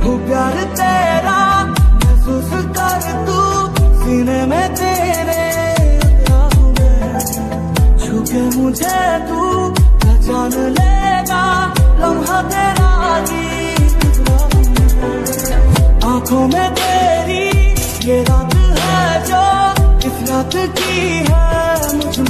हूँ प्यार तेरा महसूस कर तू सीने में तेरे हूँ मैं छू के मुझे तू पहचान लेगा लम्हा तेरा गीत आंखों में तेरी ये रात है जो इस रात की है मुझ